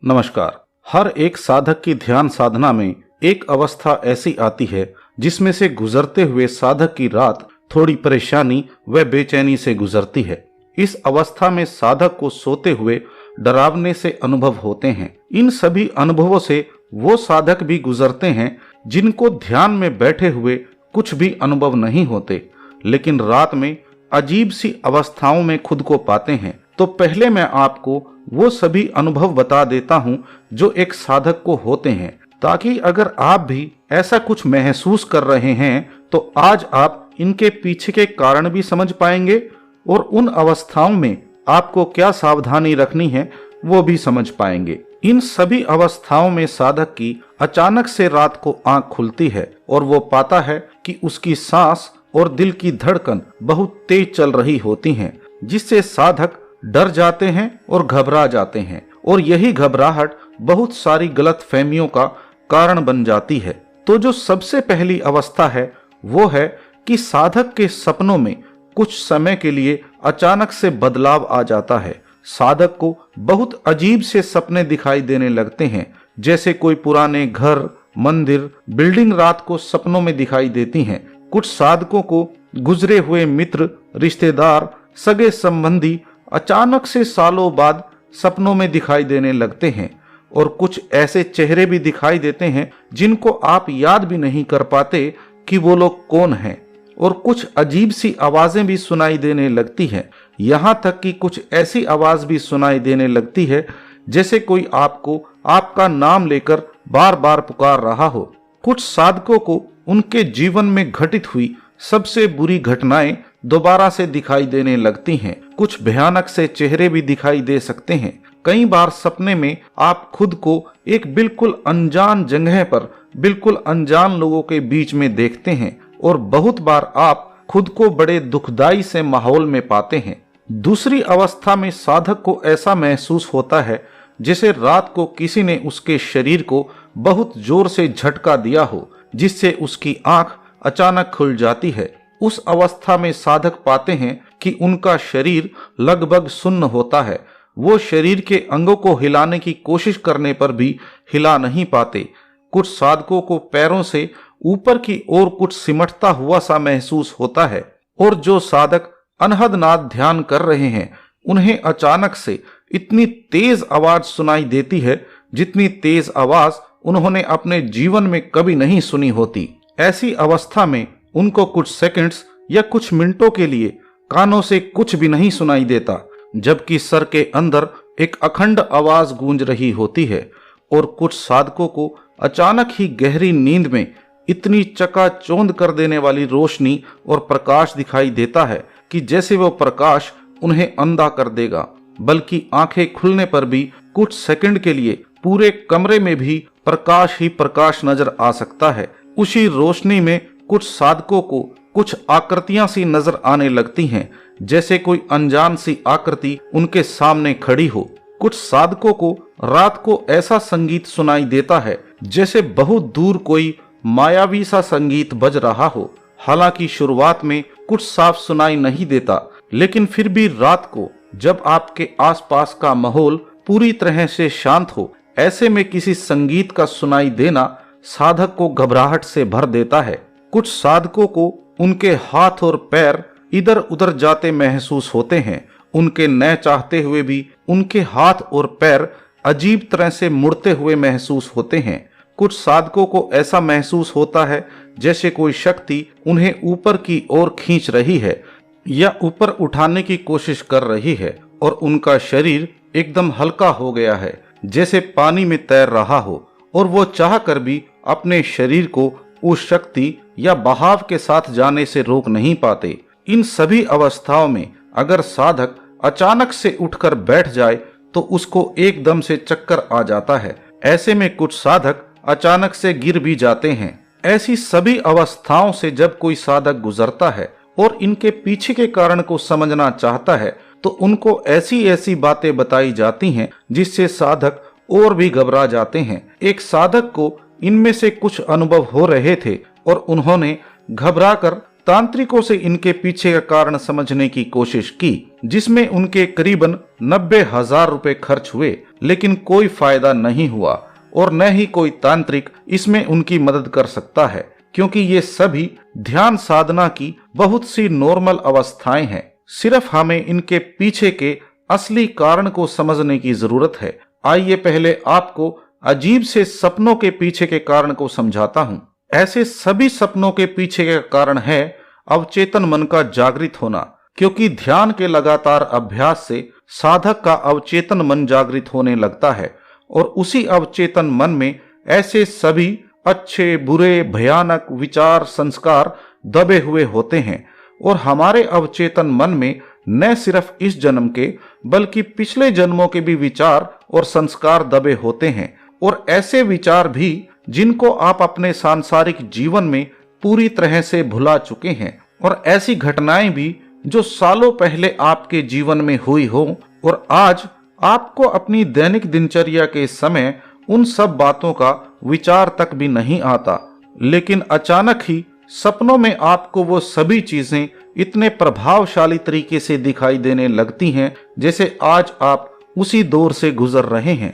नमस्कार। हर एक साधक की ध्यान साधना में एक अवस्था ऐसी आती है जिसमें से गुजरते हुए साधक की रात थोड़ी परेशानी व बेचैनी से गुजरती है। इस अवस्था में साधक को सोते हुए डरावने से अनुभव होते हैं। इन सभी अनुभवों से वो साधक भी गुजरते हैं जिनको ध्यान में बैठे हुए कुछ भी अनुभव नहीं होते, लेकिन रात में अजीब सी अवस्थाओं में खुद को पाते हैं। तो पहले मैं आपको वो सभी अनुभव बता देता हूँ जो एक साधक को होते हैं, ताकि अगर आप भी ऐसा कुछ महसूस कर रहे हैं तो आज आप इनके पीछे के कारण भी समझ पाएंगे और उन अवस्थाओं में आपको क्या सावधानी रखनी है वो भी समझ पाएंगे। इन सभी अवस्थाओं में साधक की अचानक से रात को आंख खुलती है और वो पाता है कि उसकी सांस और दिल की धड़कन बहुत तेज चल रही होती हैं, जिससे साधक डर जाते हैं और घबरा जाते हैं और यही घबराहट बहुत सारी गलत फहमियों का कारण बन जाती है। तो जो सबसे पहली अवस्था है वो है कि साधक के सपनों में कुछ समय के लिए अचानक से बदलाव आ जाता है। साधक को बहुत अजीब से सपने दिखाई देने लगते हैं, जैसे कोई पुराने घर, मंदिर, बिल्डिंग रात को सपनों में दिखाई देती हैं। कुछ साधकों को गुजरे हुए मित्र, रिश्तेदार, सगे संबंधी अचानक से सालों बाद सपनों में दिखाई देने लगते हैं और कुछ ऐसे चेहरे भी दिखाई देते हैं जिनको आप याद भी नहीं कर पाते कि वो लोग कौन हैं, और कुछ अजीब सी आवाजें भी सुनाई देने लगती हैं। यहाँ तक कि कुछ ऐसी आवाज भी सुनाई देने लगती है जैसे कोई आपको आपका नाम लेकर बार बार पुकार रहा हो। कुछ साधकों को उनके जीवन में घटित हुई सबसे बुरी घटनाएं दोबारा से दिखाई देने लगती हैं। कुछ भयानक से चेहरे भी दिखाई दे सकते हैं। कई बार सपने में आप खुद को एक बिल्कुल अनजान जगह पर बिल्कुल अनजान लोगों के बीच में देखते हैं और बहुत बार आप खुद को बड़े दुखदाई से माहौल में पाते हैं। दूसरी अवस्था में साधक को ऐसा महसूस होता है जैसे रात को किसी ने उसके शरीर को बहुत जोर से झटका दिया हो, जिससे उसकी आंख अचानक खुल जाती है। उस अवस्था में साधक पाते हैं कि उनका शरीर लगभग सुन्न होता है। वो शरीर के अंगों को हिलाने की कोशिश करने पर भी हिला नहीं पाते। कुछ साधकों को पैरों से ऊपर की ओर कुछ सिमटता हुआ सा महसूस होता है, और जो साधक अनहद ध्यान कर रहे हैं उन्हें अचानक से इतनी तेज आवाज सुनाई देती है जितनी तेज आवाज उन्होंने अपने जीवन में कभी नहीं सुनी होती। ऐसी अवस्था में उनको कुछ सेकंड्स या कुछ मिनटों के लिए कानों से कुछ भी नहीं सुनाई देता, जबकि सर के अंदर एक अखंड आवाज गूंज रही होती है। और कुछ साधकों को अचानक ही गहरी नींद में इतनी चकाचौंध कर देने वाली रोशनी और प्रकाश दिखाई देता है कि जैसे वो प्रकाश उन्हें अंधा कर देगा, बल्कि आंखें खुलने पर भी कुछ सेकंड के लिए पूरे कमरे में भी प्रकाश ही प्रकाश नजर आ सकता है। उसी रोशनी में कुछ साधकों को कुछ आकृतियां सी नजर आने लगती हैं, जैसे कोई अनजान सी आकृति उनके सामने खड़ी हो। कुछ साधकों को रात को ऐसा संगीत सुनाई देता है जैसे बहुत दूर कोई मायावी सा संगीत बज रहा हो। हालांकि शुरुआत में कुछ साफ सुनाई नहीं देता, लेकिन फिर भी रात को जब आपके आसपास का माहौल पूरी तरह से शांत हो, ऐसे में किसी संगीत का सुनाई देना साधक को घबराहट से भर देता है। कुछ साधकों को उनके हाथ और पैर इधर उधर जाते महसूस होते हैं। उनके न चाहते हुए भी उनके हाथ और पैर अजीब तरह से मुड़ते हुए महसूस होते हैं। कुछ साधकों को ऐसा महसूस होता है जैसे कोई शक्ति उन्हें ऊपर की ओर खींच रही है या ऊपर उठाने की कोशिश कर रही है, और उनका शरीर एकदम हल्का हो गया है, जैसे पानी में तैर रहा हो, और वो चाह कर भी अपने शरीर को उस शक्ति या बहाव के साथ जाने से रोक नहीं पाते। इन सभी अवस्थाओं में अगर साधक अचानक से उठकर बैठ जाए तो उसको एकदम से चक्कर आ जाता है। ऐसे में कुछ साधक अचानक से गिर भी जाते हैं। ऐसी सभी अवस्थाओं से जब कोई साधक गुजरता है और इनके पीछे के कारण को समझना चाहता है तो उनको ऐसी ऐसी बातें बताई जाती हैं जिससे साधक और भी घबरा जाते हैं। एक साधक को इनमें से कुछ अनुभव हो रहे थे और उन्होंने घबराकर तांत्रिकों से इनके पीछे का कारण समझने की कोशिश की। जिसमें उनके करीबन 90,000 रुपए खर्च हुए, लेकिन कोई फायदा नहीं हुआ और न ही कोई तांत्रिक इसमें उनकी मदद कर सकता है, क्योंकि ये सभी ध्यान साधना की बहुत सी नॉर्मल अवस्थाएं हैं। सिर्फ हमें इनके पीछे के असली कारण को समझने की जरूरत है। आइए पहले आपको अजीब से सपनों के पीछे के कारण को समझाता हूँ। ऐसे सभी सपनों के पीछे का कारण है अवचेतन मन का जागृत होना, क्योंकि ध्यान के लगातार अभ्यास से साधक का अवचेतन मन जागृत होने लगता है और उसी अवचेतन मन में ऐसे सभी अच्छे बुरे भयानक विचार संस्कार दबे हुए होते हैं और हमारे अवचेतन मन में न सिर्फ इस जन्म के बल्कि पिछले जन्मों के भी विचार और संस्कार दबे होते हैं, और ऐसे विचार भी जिनको आप अपने सांसारिक जीवन में पूरी तरह से भुला चुके हैं, और ऐसी घटनाएं भी जो सालों पहले आपके जीवन में हुई हो और आज आपको अपनी दैनिक दिनचर्या के समय उन सब बातों का विचार तक भी नहीं आता, लेकिन अचानक ही सपनों में आपको वो सभी चीजें इतने प्रभावशाली तरीके से दिखाई देने लगती हैं जैसे आज आप उसी दौर से गुजर रहे हैं।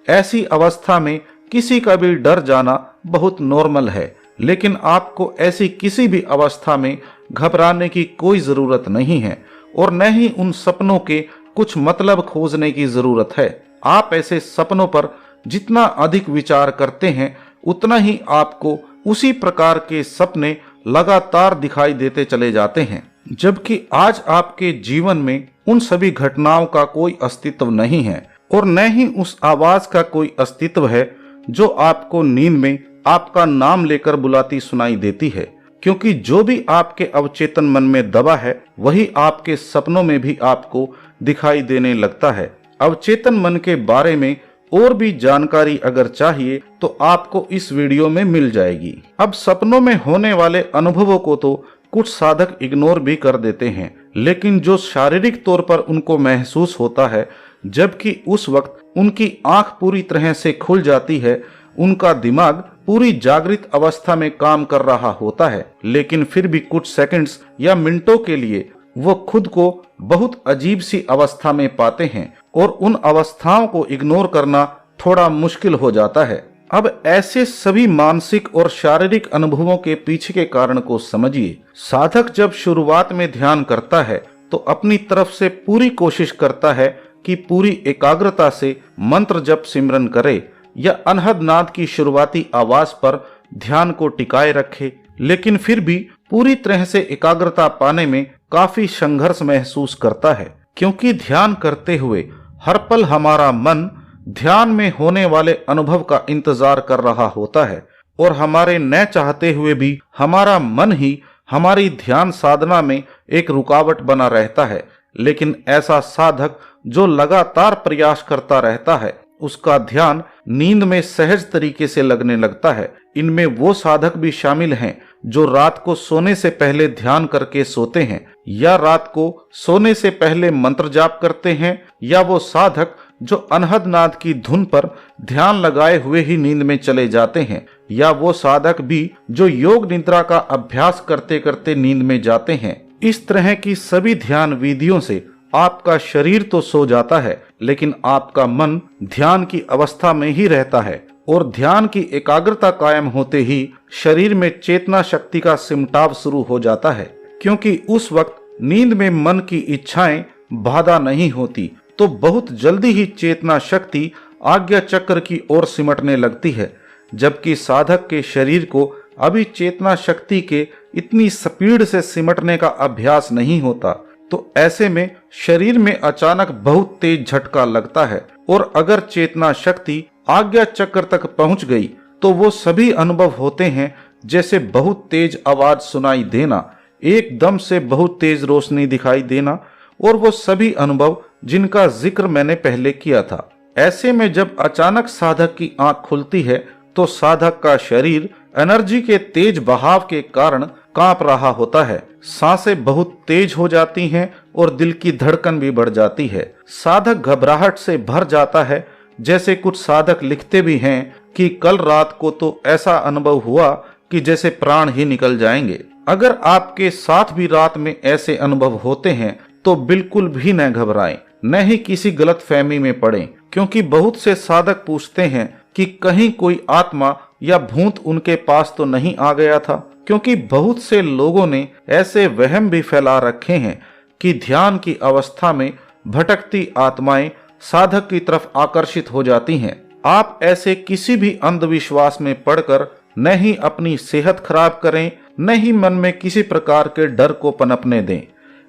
ऐसी अवस्था में किसी का भी डर जाना बहुत नॉर्मल है, लेकिन आपको ऐसी किसी भी अवस्था में घबराने की कोई जरूरत नहीं है और न ही उन सपनों के कुछ मतलब खोजने की जरूरत है। आप ऐसे सपनों पर जितना अधिक विचार करते हैं उतना ही आपको उसी प्रकार के सपने लगातार दिखाई देते चले जाते हैं, जबकि आज आपके जीवन में उन सभी घटनाओं का कोई अस्तित्व नहीं है और न ही उस आवाज का कोई अस्तित्व है जो आपको नींद में आपका नाम लेकर बुलाती सुनाई देती है, क्योंकि जो भी आपके अवचेतन मन में दबा है वही आपके सपनों में भी आपको दिखाई देने लगता है। अवचेतन मन के बारे में और भी जानकारी अगर चाहिए तो आपको इस वीडियो में मिल जाएगी। अब सपनों में होने वाले अनुभवों को तो कुछ साधक इग्नोर भी कर देते हैं, लेकिन जो शारीरिक तौर पर उनको महसूस होता है, जबकि उस वक्त उनकी आंख पूरी तरह से खुल जाती है, उनका दिमाग पूरी जागृत अवस्था में काम कर रहा होता है, लेकिन फिर भी कुछ सेकंड्स या मिनटों के लिए वो खुद को बहुत अजीब सी अवस्था में पाते हैं और उन अवस्थाओं को इग्नोर करना थोड़ा मुश्किल हो जाता है। अब ऐसे सभी मानसिक और शारीरिक अनुभवों के पीछे के कारण को समझिए। साधक जब शुरुआत में ध्यान करता है तो अपनी तरफ से पूरी कोशिश करता है कि पूरी एकाग्रता से मंत्र जप सिमरन करे या अनहद नाद की शुरुआती आवाज पर ध्यान को टिकाए रखे, लेकिन फिर भी पूरी तरह से एकाग्रता पाने में काफी संघर्ष महसूस करता है, क्योंकि ध्यान करते हुए हर पल हमारा मन ध्यान में होने वाले अनुभव का इंतजार कर रहा होता है और हमारे न चाहते हुए भी हमारा मन ही हमारी ध्यान साधना में एक रुकावट बना रहता है। लेकिन ऐसा साधक जो लगातार प्रयास करता रहता है उसका ध्यान नींद में सहज तरीके से लगने लगता है। इनमें वो साधक भी शामिल हैं जो रात को सोने से पहले ध्यान करके सोते हैं, या रात को सोने से पहले मंत्र जाप करते हैं, या वो साधक जो अनहद नाद की धुन पर ध्यान लगाए हुए ही नींद में चले जाते हैं, या वो साधक भी जो योग निद्रा का अभ्यास करते करते नींद में जाते हैं। इस तरह की सभी ध्यान विधियों से आपका शरीर तो सो जाता है, लेकिन आपका मन ध्यान की अवस्था में ही रहता है और ध्यान की एकाग्रता कायम होते ही शरीर में चेतना शक्ति का सिमटाव शुरू हो जाता है, क्योंकि उस वक्त नींद में मन की इच्छाएं बाधा नहीं होती, तो बहुत जल्दी ही चेतना शक्ति आज्ञा चक्र की ओर सिमटने लगती है, जबकि साधक के शरीर को अभी चेतना शक्ति के इतनी स्पीड से सिमटने का अभ्यास नहीं होता। तो ऐसे में शरीर में अचानक बहुत तेज झटका लगता है और अगर चेतना शक्ति आज्ञा चक्र तक पहुंच गई तो वो सभी अनुभव होते हैं, जैसे बहुत तेज आवाज सुनाई देना, एकदम से बहुत तेज रोशनी दिखाई देना, और वो सभी अनुभव जिनका जिक्र मैंने पहले किया था। ऐसे में जब अचानक साधक की आंख खुलती है तो साधक का शरीर एनर्जी के तेज बहाव के कारण कांप रहा होता है, सांसें बहुत तेज हो जाती हैं और दिल की धड़कन भी बढ़ जाती है। साधक घबराहट से भर जाता है, जैसे कुछ साधक लिखते भी हैं कि कल रात को तो ऐसा अनुभव हुआ कि जैसे प्राण ही निकल जाएंगे। अगर आपके साथ भी रात में ऐसे अनुभव होते हैं तो बिल्कुल भी न घबराएं, न ही किसी गलतफहमी में पड़ें, क्योंकि बहुत से साधक पूछते हैं कि कहीं कोई आत्मा या भूत उनके पास तो नहीं आ गया था। क्योंकि बहुत से लोगों ने ऐसे वहम भी फैला रखे हैं कि ध्यान की अवस्था में भटकती आत्माएं साधक की तरफ आकर्षित हो जाती हैं। आप ऐसे किसी भी अंधविश्वास में पड़कर न ही अपनी सेहत खराब करें, न ही मन में किसी प्रकार के डर को पनपने दें।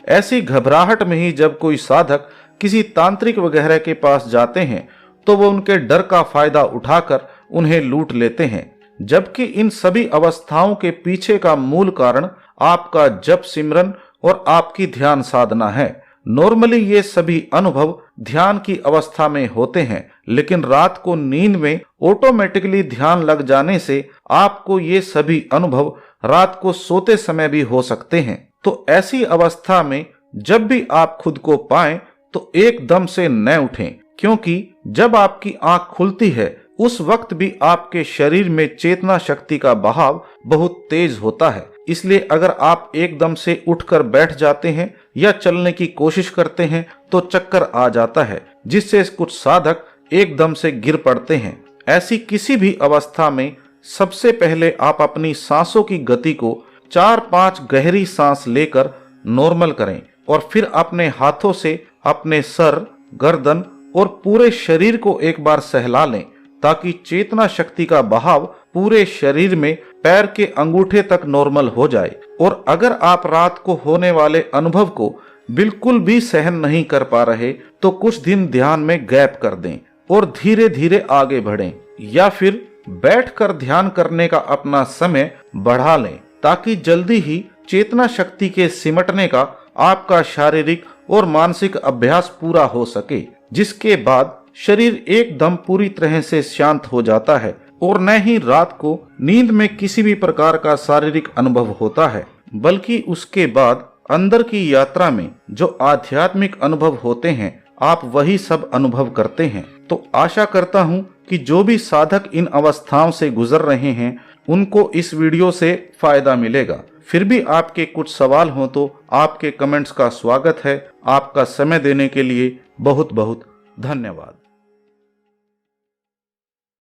ऐसी घबराहट में ही जब कोई साधक किसी तांत्रिक वगैरह के पास जाते हैं तो वो उनके डर का फायदा उठाकर उन्हें लूट लेते हैं, जबकि इन सभी अवस्थाओं के पीछे का मूल कारण आपका जप सिमरन और आपकी ध्यान साधना है। नॉर्मली ये सभी अनुभव ध्यान की अवस्था में होते हैं, लेकिन रात को नींद में ऑटोमेटिकली ध्यान लग जाने से आपको ये सभी अनुभव रात को सोते समय भी हो सकते हैं। तो ऐसी अवस्था में जब भी आप खुद को पाएं तो एकदम से न उठें, क्योंकि जब आपकी आंख खुलती है उस वक्त भी आपके शरीर में चेतना शक्ति का बहाव बहुत तेज होता है। इसलिए अगर आप एकदम से उठकर बैठ जाते हैं या चलने की कोशिश करते हैं तो चक्कर आ जाता है, जिससे कुछ साधक एकदम से गिर पड़ते हैं। ऐसी किसी भी अवस्था में सबसे पहले आप अपनी सांसों की गति को 4-5 गहरी सांस लेकर नॉर्मल करें और फिर अपने हाथों से अपने सर, गर्दन और पूरे शरीर को एक बार सहला लें, ताकि चेतना शक्ति का बहाव पूरे शरीर में पैर के अंगूठे तक नॉर्मल हो जाए। और अगर आप रात को होने वाले अनुभव को बिल्कुल भी सहन नहीं कर पा रहे तो कुछ दिन ध्यान में गैप कर दें और धीरे धीरे आगे बढ़ें, या फिर बैठकर ध्यान करने का अपना समय बढ़ा लें, ताकि जल्दी ही चेतना शक्ति के सिमटने का आपका शारीरिक और मानसिक अभ्यास पूरा हो सके, जिसके बाद शरीर एकदम पूरी तरह से शांत हो जाता है और न ही रात को नींद में किसी भी प्रकार का शारीरिक अनुभव होता है, बल्कि उसके बाद अंदर की यात्रा में जो आध्यात्मिक अनुभव होते हैं आप वही सब अनुभव करते हैं। तो आशा करता हूँ कि जो भी साधक इन अवस्थाओं से गुजर रहे हैं उनको इस वीडियो से फायदा मिलेगा। फिर भी आपके कुछ सवाल हो तो आपके कमेंट्स का स्वागत है। आपका समय देने के लिए बहुत बहुत धन्यवाद।